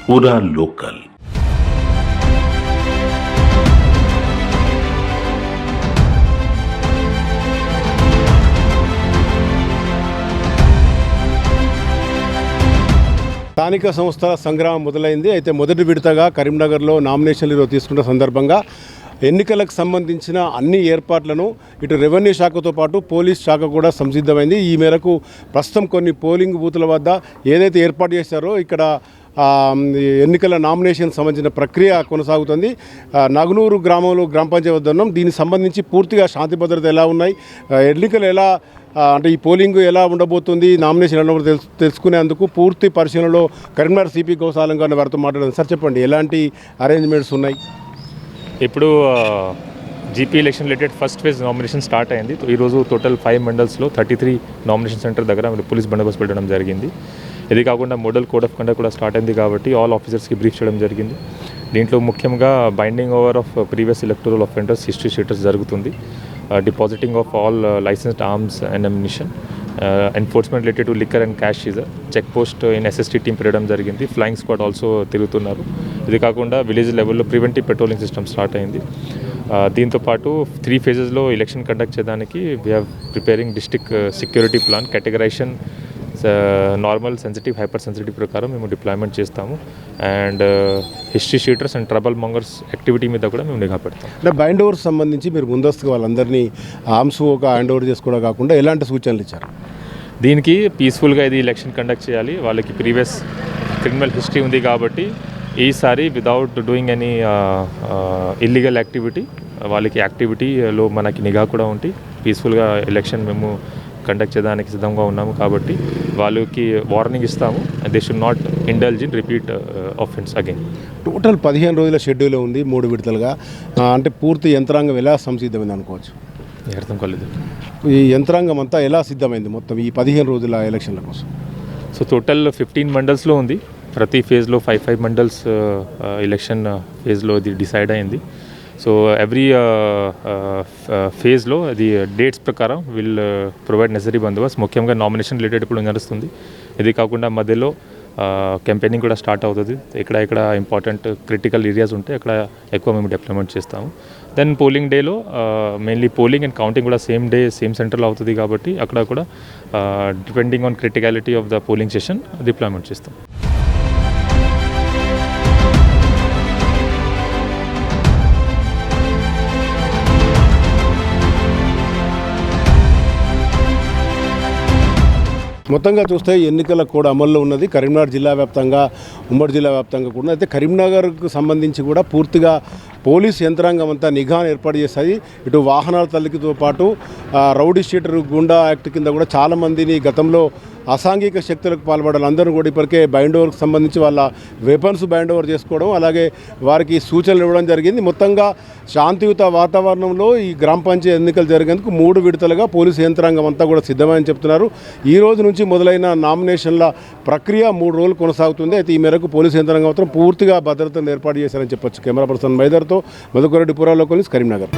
पूरा लोकल। స్థానిక సంస్థల సంగ్రామం మొదలైంది. అయితే మొదటి విడతగా కరీంనగర్లో నామినేషన్లు తీసుకున్న సందర్భంగా ఎన్నికలకు సంబంధించిన అన్ని ఏర్పాట్లను ఇటు రెవెన్యూ శాఖతో పాటు పోలీస్ శాఖ కూడా సంసిద్ధమైంది. ఈ మేరకు ప్రస్తుతం కొన్ని పోలింగ్ బూతుల వద్ద ఏదైతే ఏర్పాటు చేశారో ఇక్కడ ఎన్నికల నామినేషన్ సంబంధించిన ప్రక్రియ కొనసాగుతుంది. నగునూరు గ్రామంలో గ్రామ పంచాయతీ వద్ద ఉన్నాం. దీనికి సంబంధించి పూర్తిగా శాంతి భద్రత ఎలా ఉన్నాయి, ఎన్నికలు ఎలా అంటే ఈ పోలింగ్ ఎలా ఉండబోతుంది, నామినేషన్ ఎలా తెలుసుకునేందుకు పూర్తి పరిశీలనలో కరీంనగర్ సిపి గౌసాలం గారిని వారితో మాట్లాడారు. సార్ చెప్పండి, ఎలాంటి అరేంజ్మెంట్స్ ఉన్నాయి? ఇప్పుడు GP election related first phase nomination start అయింది. ఈరోజు టోటల్ 5 మండల్స్లో 33 నామినేషన్ సెంటర్ దగ్గర పోలీస్ బందోబస్తు పెట్టడం జరిగింది. ఇది కాకుండా మోడల్ కోడ్ ఆఫ్ కండక్ట్ కూడా స్టార్ట్ అయింది కాబట్టి ఆల్ ఆఫీసర్స్కి బ్రీఫ్ చేయడం జరిగింది. దీంట్లో ముఖ్యంగా binding over of previous electoral offenders, history sheeters జరుగుతుంది. Depositing of all licensed arms and ammunition, enforcement related to liquor and cash seizure, check post in SST team పెట్టడం జరిగింది. ఫ్లయింగ్ స్క్వాడ్ ఆల్సో తిరుగుతున్నారు. ఇది కాకుండా విలేజ్ లెవెల్లో preventive patrolling system start అయింది. దీంతోపాటు 3 ఫేజెస్లో ఎలక్షన్ కండక్ట్ చేయడానికి we are preparing district security plan, categorisation normal, sensitive, hyper sensitive ప్రకారం మేము డిప్లాయ్మెంట్ చేస్తాము. And history sheeters and trouble mongers activity మీద కూడా మేము నిఘా పెడతాం. అంటే బైండ్ ఓవర్స్ సంబంధించి మీరు ముందస్తుగా వాళ్ళందరినీ ఆర్మ్స్ ఒక హ్యాండ్ ఓవర్ చేసుకోవడం కాకుండా ఎలాంటి సూచనలు ఇచ్చారు? దీనికి పీస్ఫుల్గా ఇది ఎలక్షన్ కండక్ట్ చేయాలి. వాళ్ళకి ప్రీవియస్ క్రిమినల్ హిస్టరీ ఉంది కాబట్టి ఈసారి without doing any illegal activity, వాళ్ళకి యాక్టివిటీలో మనకి నిఘా కూడా ఉండి పీస్ఫుల్గా ఎలక్షన్ మేము కండక్ట్ చేయడానికి సిద్ధంగా ఉన్నాము. కాబట్టి వాళ్ళకి వార్నింగ్ ఇస్తాము, they should not indulge in repeat offence again. Total 15 రోజుల షెడ్యూల్ ఉంది 3 విడతలుగా. అంటే పూర్తి యంత్రాంగం ఎలా సంసిద్ధమైంది అనుకోవచ్చు? అర్థం కాలేదు. ఈ యంత్రాంగం అంతా ఎలా సిద్ధమైంది మొత్తం ఈ 15 రోజుల ఎలక్షన్ల కోసం? సో టోటల్ 15 మండల్స్లో ఉంది. ప్రతి ఫేజ్లో 5 మండల్స్ ఎలక్షన్ ఫేజ్లో ఇది డిసైడ్ అయింది. సో ఎవ్రీ ఫేజ్లో అది డేట్స్ ప్రకారం విల్ ప్రొవైడ్ నెసరీ బందోబస్తు. ముఖ్యంగా నామినేషన్ రిలేటెడ్ ఇప్పుడు నడుస్తుంది. ఇది కాకుండా మధ్యలో క్యాంపెయినింగ్ కూడా స్టార్ట్ అవుతుంది. ఇక్కడ ఇంపార్టెంట్ క్రిటికల్ ఏరియాస్ ఉంటే అక్కడ ఎక్కువ మేము డిప్లాయ్మెంట్ చేస్తాము. దెన్ పోలింగ్ డేలో మెయిన్లీ పోలింగ్ అండ్ కౌంటింగ్ కూడా సేమ్ డే సేమ్ సెంటర్లో అవుతుంది కాబట్టి అక్కడ కూడా depending on criticality of the polling session deployment చేస్తాం. మొత్తంగా చూస్తే ఎన్నికల కోడ్ అమల్లో ఉన్నది. కరీంనగర్ జిల్లా వ్యాప్తంగా, ఉమ్మడి జిల్లా వ్యాప్తంగా కూడా. అయితే కరీంనగర్కు సంబంధించి కూడా పూర్తిగా పోలీస్ యంత్రాంగం అంతా నిఘాను ఏర్పాటు చేస్తుంది. ఇటు వాహనాల తల్లికితో పాటు రౌడీ షీటర్ గుండా యాక్ట్ కింద కూడా చాలామందిని గతంలో అసాంఘిక శక్తులకు పాల్పడాలి అందరూ కూడా ఇప్పటికే బైండ్ ఓవర్కి సంబంధించి వాళ్ళ వెపన్స్ బైండ్ ఓవర్ చేసుకోవడం, అలాగే వారికి సూచనలు ఇవ్వడం జరిగింది. మొత్తంగా శాంతియుత వాతావరణంలో ఈ గ్రామ పంచాయతీ ఎన్నికలు జరిగేందుకు 3 విడతలుగా పోలీసు యంత్రాంగం అంతా కూడా సిద్ధమని చెప్తున్నారు. ఈ రోజు నుంచి మొదలైన నామినేషన్ల ప్రక్రియ 3 రోజులు కొనసాగుతుంది. అయితే ఈ మేరకు పోలీసు యంత్రాంగం మాత్రం పూర్తిగా భద్రతను ఏర్పాటు చేశారని చెప్పొచ్చు. కెమెరా పర్సన్ మైదర్తో మధుకరెడ్డి, పురాలో పోలీస్, కరీంనగర్.